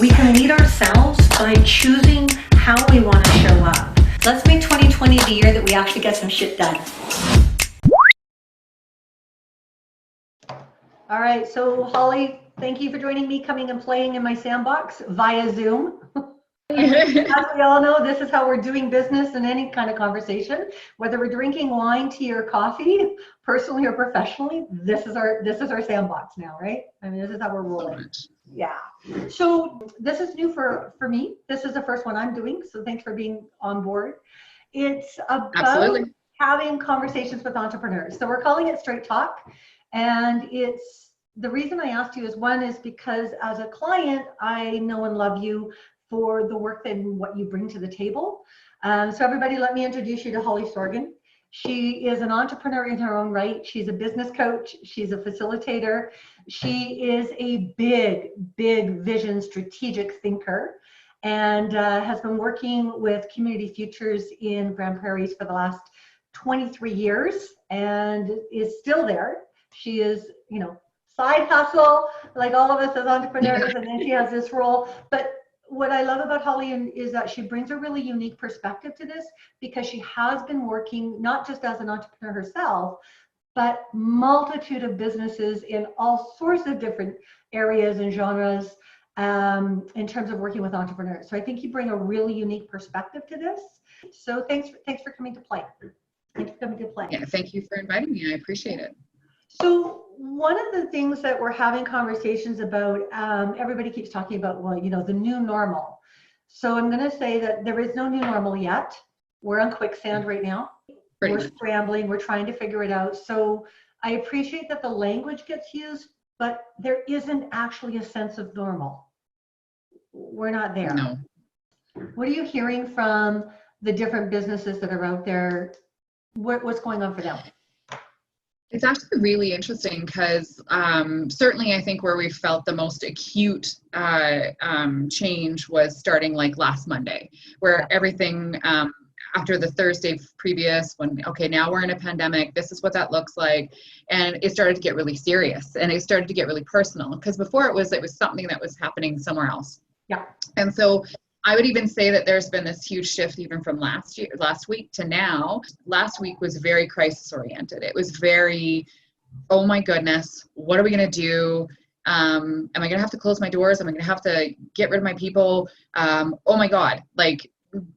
We can lead ourselves by choosing how we want to show up. Let's make 2020 the year that we actually get some shit done. All right, so Holly, thank you for joining me, coming and playing in my sandbox via Zoom. As we all know, this is how we're doing business in any kind of conversation, whether we're drinking wine, tea, or coffee, personally or professionally. This is our sandbox now, right? I mean, this is how we're rolling. Yeah. So this is new for me. This is the first one I'm doing. So thanks for being on board. It's about having conversations with entrepreneurs. So we're calling it Straight Talk, and it's the reason I asked you is one is because as a client, I know and love you for the work and what you bring to the table. So everybody, let me introduce you to Holly Sorgen. She is an entrepreneur in her own right. She's a business coach. She's a facilitator. She is a big vision strategic thinker, and has been working with Community Futures in Grande Prairie for the last 23 years and is still there. She is, side hustle like all of us as entrepreneurs, and then she has this role. But what I love about Holly is that she brings a really unique perspective to this, because she has been working not just as an entrepreneur herself, but multitude of businesses in all sorts of different areas and genres in terms of working with entrepreneurs. So I think you bring a really unique perspective to this. So thanks for coming to play. Thanks for coming to play. Yeah, thank you for inviting me. I appreciate it. So one of the things that we're having conversations about, everybody keeps talking about, well, the new normal. So I'm going to say that there is no new normal yet. We're on quicksand right now. We're scrambling. We're trying to figure it out. So I appreciate that the language gets used, but there isn't actually a sense of normal. We're not there. No. What are you hearing from the different businesses that are out there? What's going on for them? It's actually really interesting because certainly I think where we felt the most acute change was starting like last Monday, where everything after the Thursday previous, when, okay, now we're in a pandemic, this is what that looks like. And it started to get really serious, and it started to get really personal, because before it was something that was happening somewhere else. Yeah. And so I would even say that there's been this huge shift even from last week to now. Last week was very crisis oriented. It was very, oh my goodness, what are we going to do? Am I going to have to close my doors? Am I going to have to get rid of my people? Oh my God, like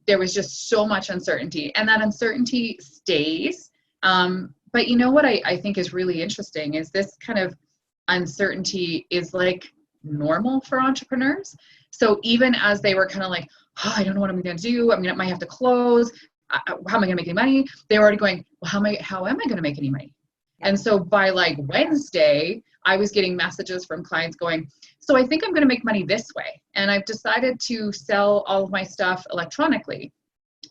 there was just so much uncertainty, and that uncertainty stays. But you know what I think is really interesting is this kind of uncertainty is like normal for entrepreneurs. So even as they were kind of like, oh, I don't know what I'm going to do. I might have to close. How am I going to make any money? They were already going, well, how am I going to make any money? And so by like Wednesday, I was getting messages from clients going, so I think I'm going to make money this way. And I've decided to sell all of my stuff electronically.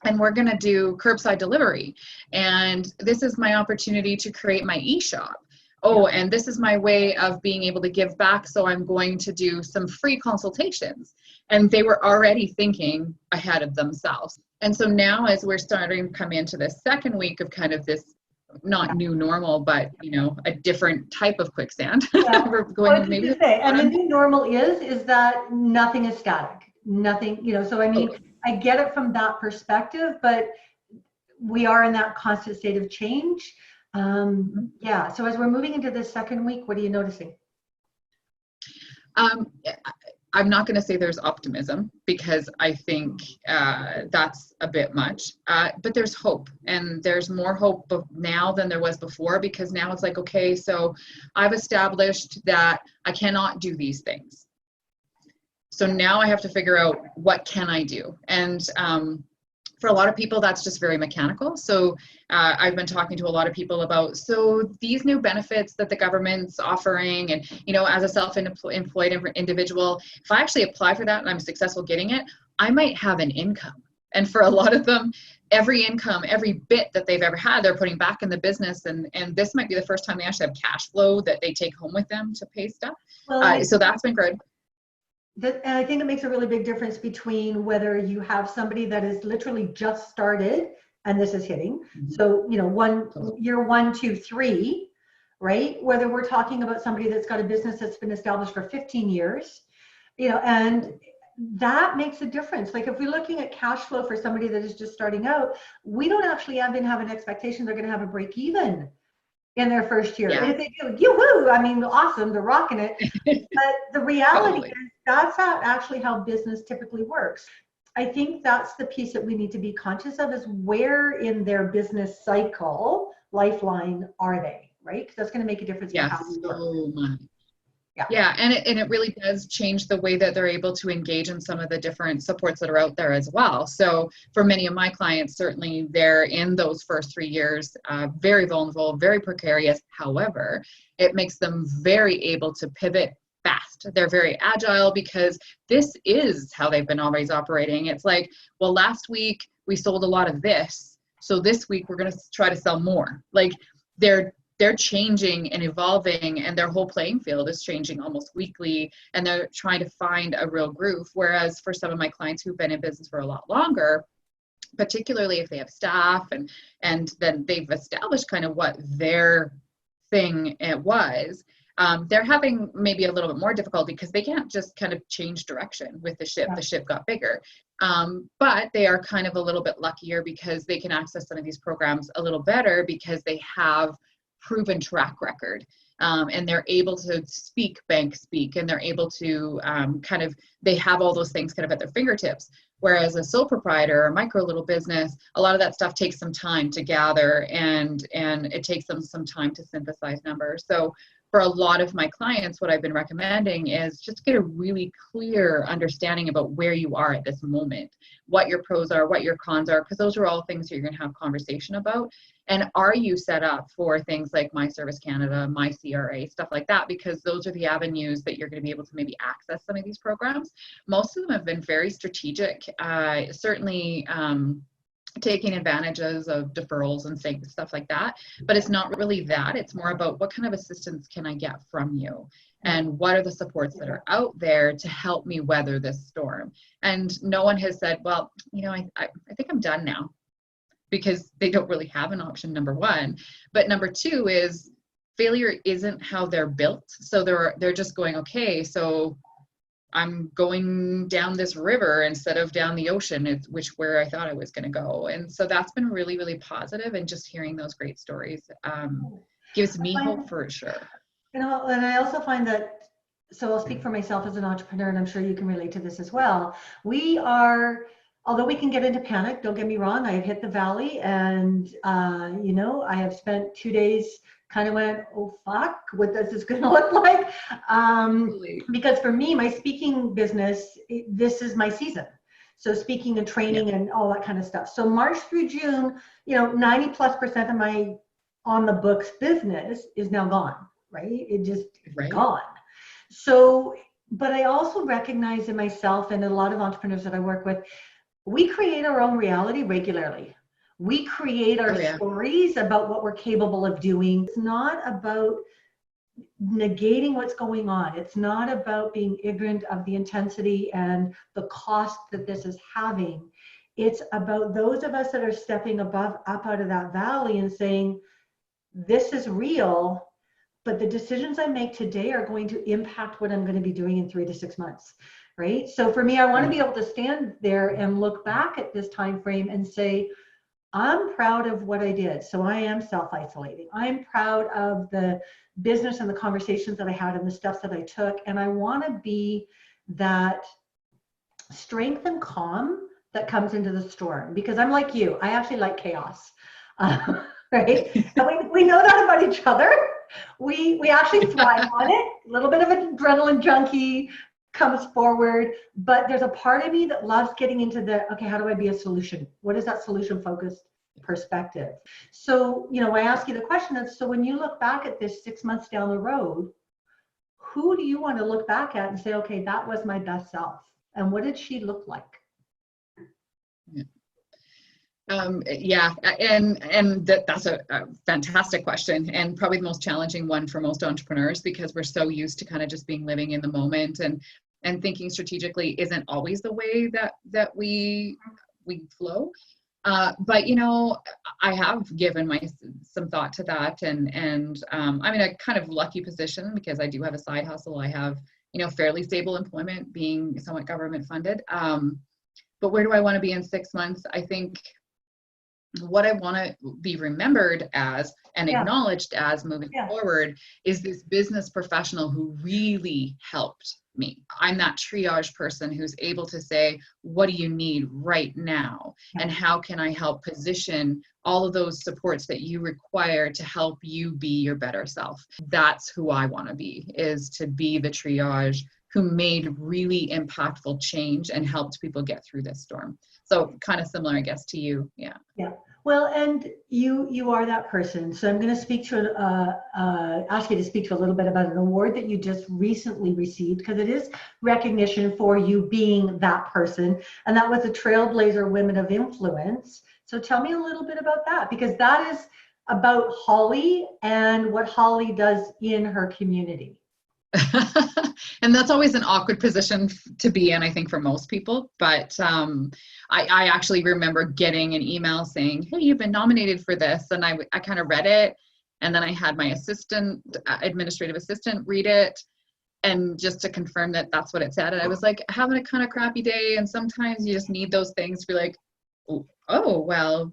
And we're going to do curbside delivery. And this is my opportunity to create my e-shop. Oh, and this is my way of being able to give back. So I'm going to do some free consultations. And they were already thinking ahead of themselves. And so now as we're starting to come into the second week of kind of this, not new normal, but, a different type of quicksand. Yeah. We're going maybe. And the new normal is that nothing is static. Nothing, so I mean, I get it from that perspective, but we are in that constant state of change. Yeah. So as we're moving into this second week, what are you noticing? I'm not going to say there's optimism, because I think that's a bit much, but there's hope, and there's more hope now than there was before, because now it's like, okay, so I've established that I cannot do these things. So now I have to figure out, what can I do? And for a lot of people, that's just very mechanical. So I've been talking to a lot of people about, so these new benefits that the government's offering, and, as a self-employed individual, if I actually apply for that and I'm successful getting it, I might have an income. And for a lot of them, every income, every bit that they've ever had, they're putting back in the business. And this might be the first time they actually have cash flow that they take home with them to pay stuff. Well, so that's been good. And I think it makes a really big difference between whether you have somebody that is literally just started and this is hitting. Mm-hmm. So, year 1, 2, 3, right? Whether we're talking about somebody that's got a business that's been established for 15 years, and that makes a difference. Like if we're looking at cash flow for somebody that is just starting out, we don't actually even have an expectation they're going to have a break even in their first year. And if they do, yoo-hoo, I mean, awesome, they're rocking it. But the reality is that's not actually how business typically works. I think that's the piece that we need to be conscious of, is where in their business cycle, lifeline are they, right? Because that's going to make a difference in how we work. So much. Yeah. Yeah, and it really does change the way that they're able to engage in some of the different supports that are out there as well. So for many of my clients, certainly they're in those first 3 years, very vulnerable, very precarious. However, it makes them very able to pivot fast. They're very agile because this is how they've been always operating. It's like, well, last week we sold a lot of this, so this week we're going to try to sell more. Like they're changing and evolving, and their whole playing field is changing almost weekly, and they're trying to find a real groove. Whereas for some of my clients who've been in business for a lot longer, particularly if they have staff and then they've established kind of what their thing it was, they're having maybe a little bit more difficulty because they can't just kind of change direction with the ship. The ship got bigger. But they are kind of a little bit luckier because they can access some of these programs a little better because they have proven track record, and they're able to bank speak, and they're able to they have all those things kind of at their fingertips. Whereas a sole proprietor or micro little business, a lot of that stuff takes some time to gather, and it takes them some time to synthesize numbers. So for a lot of my clients, what I've been recommending is just get a really clear understanding about where you are at this moment, what your pros are, what your cons are, because those are all things you're going to have conversation about. And are you set up for things like My Service Canada, My CRA, stuff like that? Because those are the avenues that you're going to be able to maybe access some of these programs. Most of them have been very strategic, certainly taking advantages of deferrals and stuff like that. But it's not really that. It's more about what kind of assistance can I get from you? And what are the supports that are out there to help me weather this storm? And no one has said, well, I think I'm done now, because they don't really have an option, number one. But number two is failure isn't how they're built. So they're just going, okay, so I'm going down this river instead of down the ocean, where I thought I was going to go. And so that's been really, really positive. And just hearing those great stories gives me hope for sure. And I also find that, so I'll speak for myself as an entrepreneur, and I'm sure you can relate to this as well. Although we can get into panic, don't get me wrong, I have hit the valley, and I have spent 2 days kind of went, oh fuck, what this is going to look like. Because for me, my speaking business, this is my season. So speaking and training and all that kind of stuff. So March through June, 90+% of my on the books business is now gone, right? It just gone. So, but I also recognize in myself and a lot of entrepreneurs that I work with, we create our own reality regularly. We create our stories about what we're capable of doing. It's not about negating what's going on. It's not about being ignorant of the intensity and the cost that this is having. It's about those of us that are stepping up out of that valley and saying, this is real, but the decisions I make today are going to impact what I'm going to be doing in 3 to 6 months. Right? So for me, I want to be able to stand there and look back at this time frame and say, I'm proud of what I did. So I am self-isolating. I'm proud of the business and the conversations that I had and the steps that I took. And I want to be that strength and calm that comes into the storm, because I'm like you. I actually like chaos. Right? And we know that about each other. We actually thrive on it. A little bit of an adrenaline junkie comes forward, but there's a part of me that loves getting into okay, how do I be a solution? What is that solution focused perspective? So, I ask you the question of, so when you look back at this 6 months down the road, who do you want to look back at and say, okay, that was my best self? And what did she look like? That's a fantastic question, and probably the most challenging one for most entrepreneurs, because we're so used to kind of just living in the moment, and thinking strategically isn't always the way that we flow. But I have given some thought to that, and I'm in a kind of lucky position because I do have a side hustle. I have fairly stable employment, being somewhat government funded. But where do I want to be in 6 months? I think what I want to be remembered as and acknowledged as moving forward is this business professional who really helped me. I'm that triage person who's able to say, what do you need right now? And how can I help position all of those supports that you require to help you be your better self? That's who I want to be, is to be the triage who made really impactful change and helped people get through this storm. So kind of similar, I guess, to you. Yeah. Well, and you are that person. So I'm going to speak to ask you to speak to a little bit about an award that you just recently received, because it is recognition for you being that person, and that was the Trailblazer Women of Influence. So tell me a little bit about that, because that is about Holly and what Holly does in her community. And that's always an awkward position to be in, I think, for most people. But I actually remember getting an email saying, hey, you've been nominated for this. And I kind of read it. And then I had my administrative assistant read it. And just to confirm that that's what it said. And I was like, having a kind of crappy day. And sometimes you just need those things to be like, oh, well,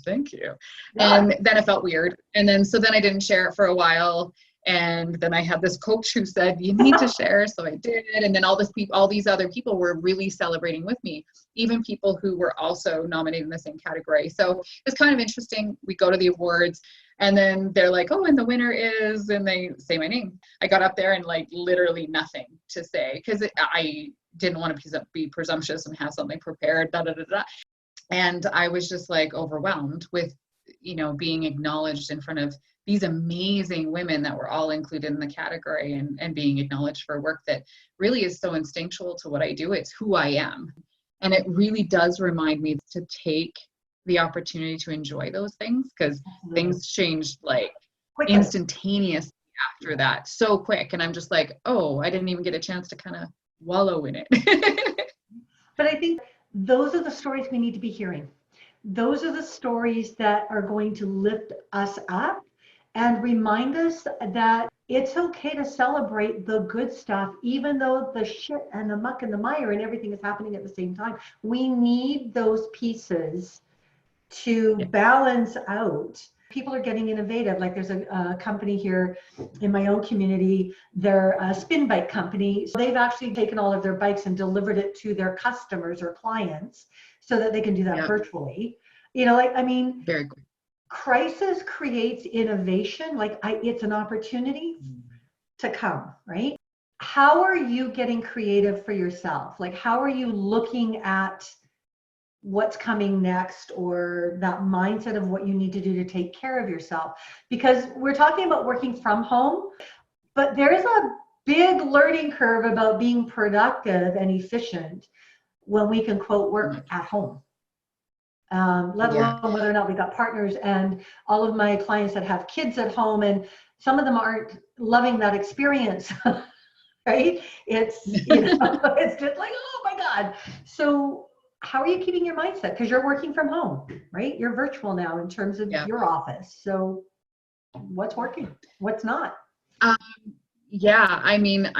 thank you. And then it felt weird. And then I didn't share it for a while. And then I had this coach who said, you need to share. So I did. And then all these other people were really celebrating with me, even people who were also nominated in the same category. So it's kind of interesting. We go to the awards and then they're like, oh, and the winner is, and they say my name. I got up there and like literally nothing to say, because I didn't want to be presumptuous and have something prepared, And I was just like overwhelmed with, being acknowledged in front of these amazing women that were all included in the category, and being acknowledged for work that really is so instinctual to what I do. It's who I am. And it really does remind me to take the opportunity to enjoy those things, because things changed like instantaneously after that, so quick. And I'm just like, oh, I didn't even get a chance to kind of wallow in it. But I think those are the stories we need to be hearing. Those are the stories that are going to lift us up and remind us that it's okay to celebrate the good stuff, even though the shit and the muck and the mire and everything is happening at the same time. We need those pieces to balance out. People are getting innovative. Like there's a company here in my own community, they're a spin bike company. So they've actually taken all of their bikes and delivered it to their customers or clients so that they can do that virtually. Very good. Crisis creates innovation. It's an opportunity to come, right? How are you getting creative for yourself? Like, how are you looking at what's coming next, or that mindset of what you need to do to take care of yourself? Because we're talking about working from home, but there is a big learning curve about being productive and efficient when we can quote work at home. Let alone whether or not we got partners, and all of my clients that have kids at home, and some of them aren't loving that experience, right? It's, it's just like, oh my God. So how are you keeping your mindset? Because you're working from home, right? You're virtual now in terms of your office. So what's working? What's not? I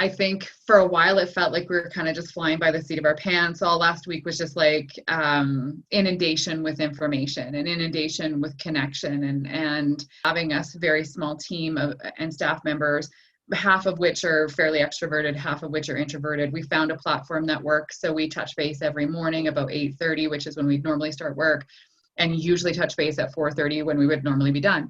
think for a while it felt like we were kind of just flying by the seat of our pants. All last week was just like inundation with information and inundation with connection, and having us very small team and staff members, half of which are fairly extroverted, half of which are introverted. We found a platform that works. So we touch base every morning about 8:30, which is when we normally start work, and usually touch base at 4:30 when we would normally be done.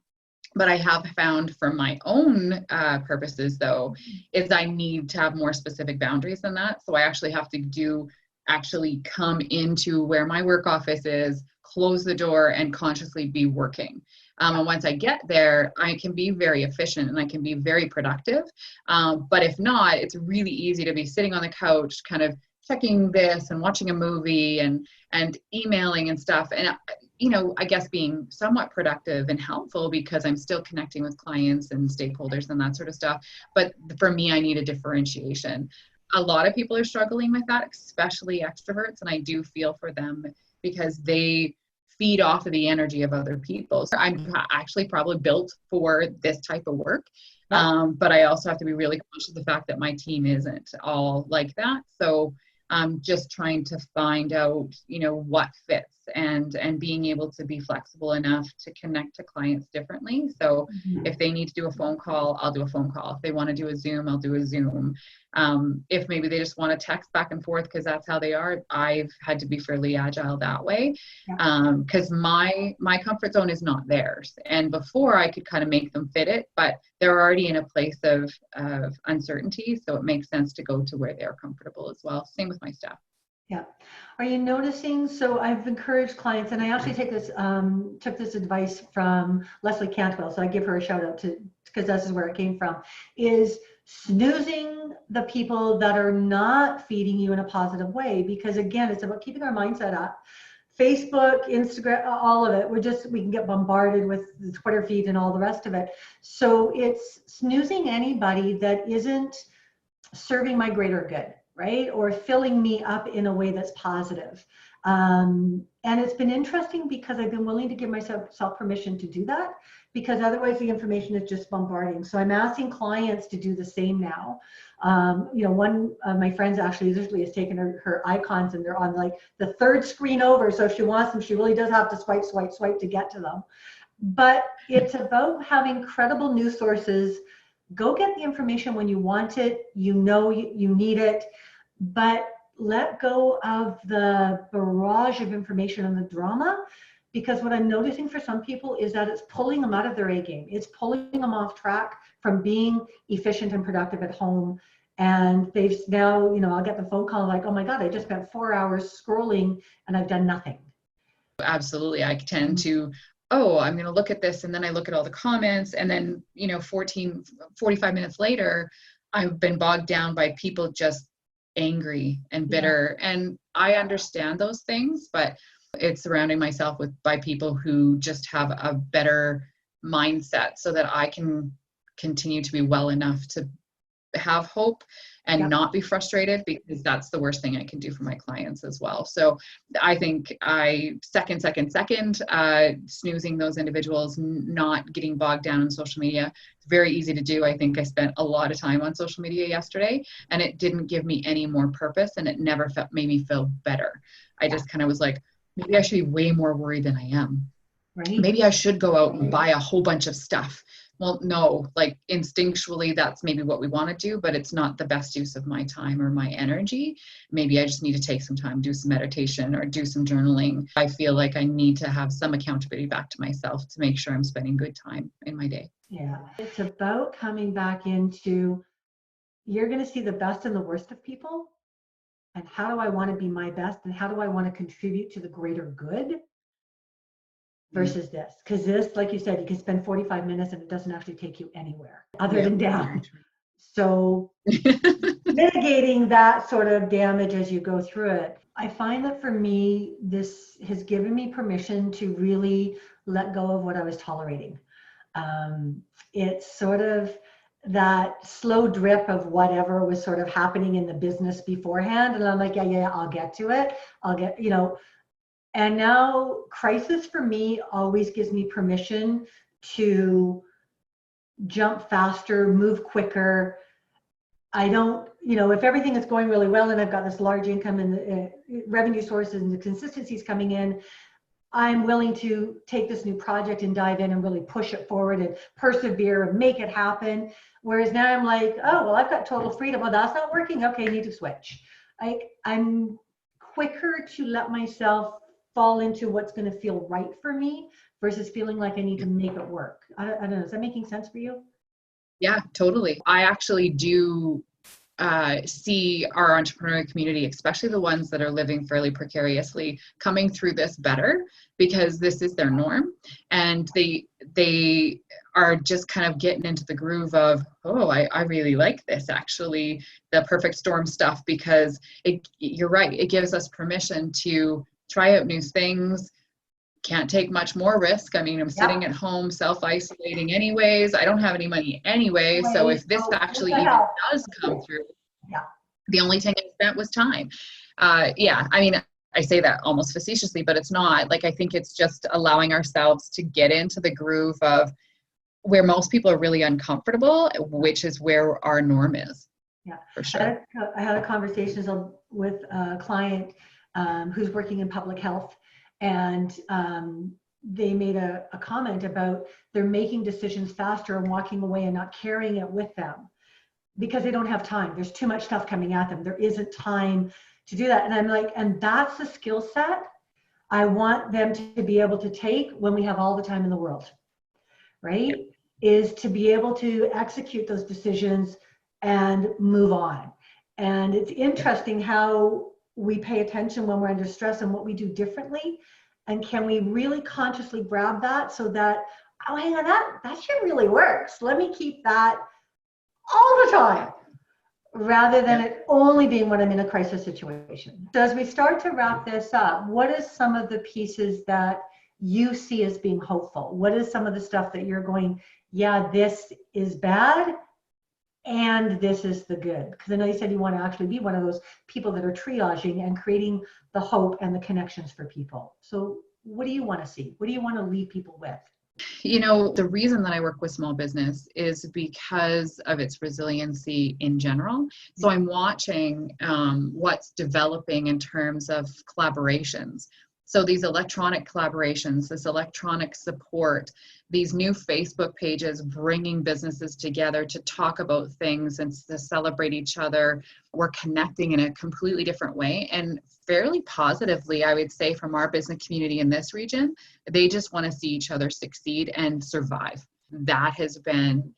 But I have found for my own purposes, though, is I need to have more specific boundaries than that. So I actually have to come into where my work office is, close the door, and consciously be working. And once I get there, I can be very efficient and I can be very productive. But if not, it's really easy to be sitting on the couch, kind of checking this and watching a movie and emailing and stuff. And I guess being somewhat productive and helpful because I'm still connecting with clients and stakeholders and that sort of stuff. But for me, I need a differentiation. A lot of people are struggling with that, especially extroverts. And I do feel for them because they feed off of the energy of other people. So I'm actually probably built for this type of work. But I also have to be really conscious of the fact that my team isn't all like that. So just trying to find out, what fits and being able to be flexible enough to connect to clients differently. So if they need to do a phone call, I'll do a phone call. If they want to do a Zoom, I'll do a Zoom. If maybe they just want to text back and forth because that's how they are, I've had to be fairly agile that way, because my comfort zone is not theirs. And before I could kind of make them fit it, but they're already in a place of uncertainty. So it makes sense to go to where they're comfortable as well. Same with my staff. Yeah. Are you noticing? So I've encouraged clients, and I actually took this advice from Leslie Cantwell. So I give her a shout out because this is where it came from, is snoozing the people that are not feeding you in a positive way. Because again, it's about keeping our mindset up. Facebook, Instagram, all of it. We can get bombarded with the Twitter feed and all the rest of it. So it's snoozing anybody that isn't serving my greater good, right? Or filling me up in a way that's positive. And it's been interesting because I've been willing to give myself permission to do that, because otherwise the information is just bombarding. So I'm asking clients to do the same now. One of my friends actually literally has taken her icons and they're on like the third screen over. So if she wants them, she really does have to swipe to get to them. But it's about having credible news sources. Go get the information when you want it, you need it, but let go of the barrage of information and the drama, because what I'm noticing for some people is that it's pulling them out of their A game. It's pulling them off track from being efficient and productive at home. And they've now, I'll get the phone call like, oh my God, I just spent 4 hours scrolling and I've done nothing. Absolutely. I tend to, I'm going to look at this. And then I look at all the comments, and then, 45 minutes later, I've been bogged down by people just angry and bitter. And I understand those things, but it's surrounding myself by people who just have a better mindset so that I can continue to be well enough to have hope and not be frustrated, because that's the worst thing I can do for my clients as well. So I think snoozing those individuals, not getting bogged down in social media. It's very easy to do. I think I spent a lot of time on social media yesterday, and it didn't give me any more purpose, and it never made me feel better. I just kind of was like, maybe I should be way more worried than I am. Right. Maybe I should go out and buy a whole bunch of stuff. Well, no, like instinctually, that's maybe what we want to do, but it's not the best use of my time or my energy. Maybe I just need to take some time, do some meditation or do some journaling. I feel like I need to have some accountability back to myself to make sure I'm spending good time in my day. Yeah, it's about coming back into, you're going to see the best and the worst of people. And how do I want to be my best? And how do I want to contribute to the greater good? Versus this, because this, like you said, you can spend 45 minutes and it doesn't actually take you anywhere other than down. So mitigating that sort of damage as you go through it. I find that for me, this has given me permission to really let go of what I was tolerating. It's sort of that slow drip of whatever was sort of happening in the business beforehand. And I'm like, yeah, I'll get to it. And now crisis for me always gives me permission to jump faster, move quicker. I don't, if everything is going really well and I've got this large income and the revenue sources and the consistencies coming in, I'm willing to take this new project and dive in and really push it forward and persevere and make it happen. Whereas now I'm like, oh, well, I've got total freedom. Well, that's not working. Okay, need to switch. I'm quicker to let myself fall into what's going to feel right for me versus feeling like I need to make it work. I don't know. Is that making sense for you? Yeah, totally. I actually do see our entrepreneurial community, especially the ones that are living fairly precariously, coming through this better because this is their norm. And they are just kind of getting into the groove of, I really like this, actually, the perfect storm stuff, because you're right. It gives us permission to try out new things. Can't take much more risk. I mean, I'm sitting at home self-isolating anyways. I don't have any money anyway. So if this actually even does come through, the only thing I spent was time. I mean, I say that almost facetiously, but it's not. Like, I think it's just allowing ourselves to get into the groove of, where most people are really uncomfortable, which is where our norm is. Yeah, for sure. I had a conversation with a client who's working in public health, and they made a comment about they're making decisions faster and walking away and not carrying it with them because they don't have time. There's too much stuff coming at them. There isn't time to do that. And I'm like, and that's the skill set I want them to be able to take when we have all the time in the world, right? Is to be able to execute those decisions and move on. And it's interesting how we pay attention when we're under stress and what we do differently. And can we really consciously grab that so that, oh, hang on, that shit really works. Let me keep that all the time, rather than it only being when I'm in a crisis situation. So as we start to wrap this up, what is some of the pieces that you see as being hopeful? What is some of the stuff that you're going, yeah, this is bad and this is the good? Because I know you said you want to actually be one of those people that are triaging and creating the hope and the connections for people. So what do you want to see? What do you want to leave people with? You know, the reason that I work with small business is because of its resiliency in general. So I'm watching what's developing in terms of collaborations. So these electronic collaborations, this electronic support, these new Facebook pages bringing businesses together to talk about things and to celebrate each other. We're connecting in a completely different way, and fairly positively, I would say, from our business community in this region. They just want to see each other succeed and survive. That has been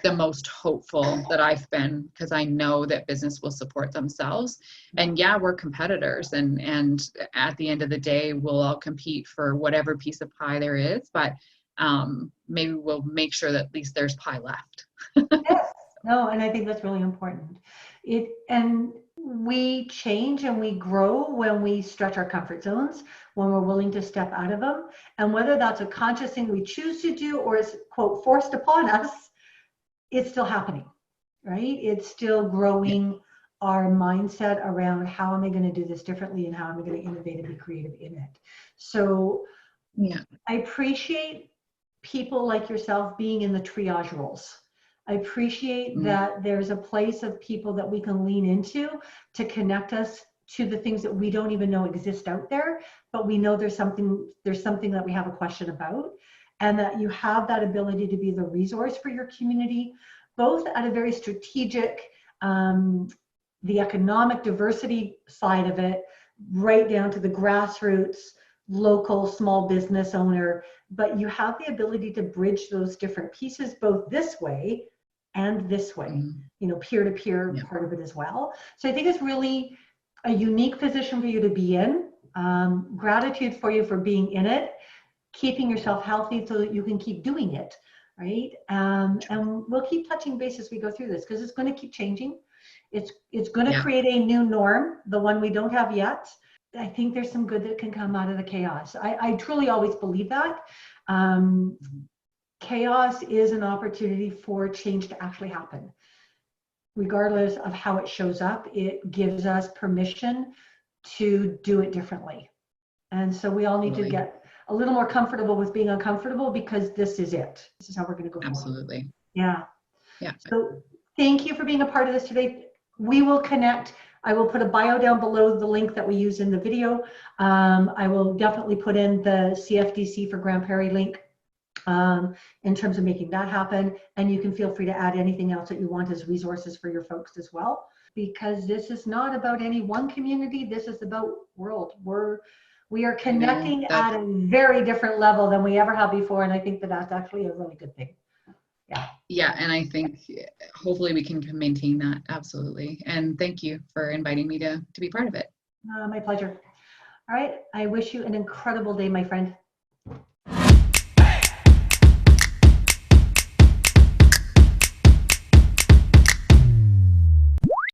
the most hopeful that I've been, because I know that business will support themselves. And yeah, we're competitors, and at the end of the day, we'll all compete for whatever piece of pie there is, but maybe we'll make sure that at least there's pie left. Yes, no, and I think that's really important. And we change and we grow when we stretch our comfort zones, when we're willing to step out of them. And whether that's a conscious thing we choose to do or is, quote, forced upon us, it's still happening, right? It's still growing our mindset around how am I going to do this differently and how am I going to innovate and be creative in it. So I appreciate people like yourself being in the triage roles. I appreciate that there's a place of people that we can lean into to connect us to the things that we don't even know exist out there, but we know there's something that we have a question about, and that you have that ability to be the resource for your community, both at a very strategic, the economic diversity side of it, right down to the grassroots, local small business owner, but you have the ability to bridge those different pieces, both this way and this way, you know, peer-to-peer part of it as well. So I think it's really a unique position for you to be in. Gratitude for you for being in it, keeping yourself healthy so that you can keep doing it, right? And we'll keep touching base as we go through this, because it's going to keep changing. It's going to create a new norm, the one we don't have yet. I think there's some good that can come out of the chaos. I truly always believe that. Chaos is an opportunity for change to actually happen. Regardless of how it shows up, it gives us permission to do it differently. And so we all need to get a little more comfortable with being uncomfortable, because this is it. This is how we're going to go forward. Absolutely. Yeah. Yeah. So thank you for being a part of this today. We will connect. I will put a bio down below the link that we use in the video. I will definitely put in the CFDC for Grande Prairie link in terms of making that happen. And you can feel free to add anything else that you want as resources for your folks as well, because this is not about any one community. This is about world. We are connecting at a very different level than we ever have before. And I think that that's actually a really good thing. Yeah. Yeah. And I think hopefully we can maintain that. Absolutely. And thank you for inviting me to be part of it. My pleasure. All right. I wish you an incredible day, my friend.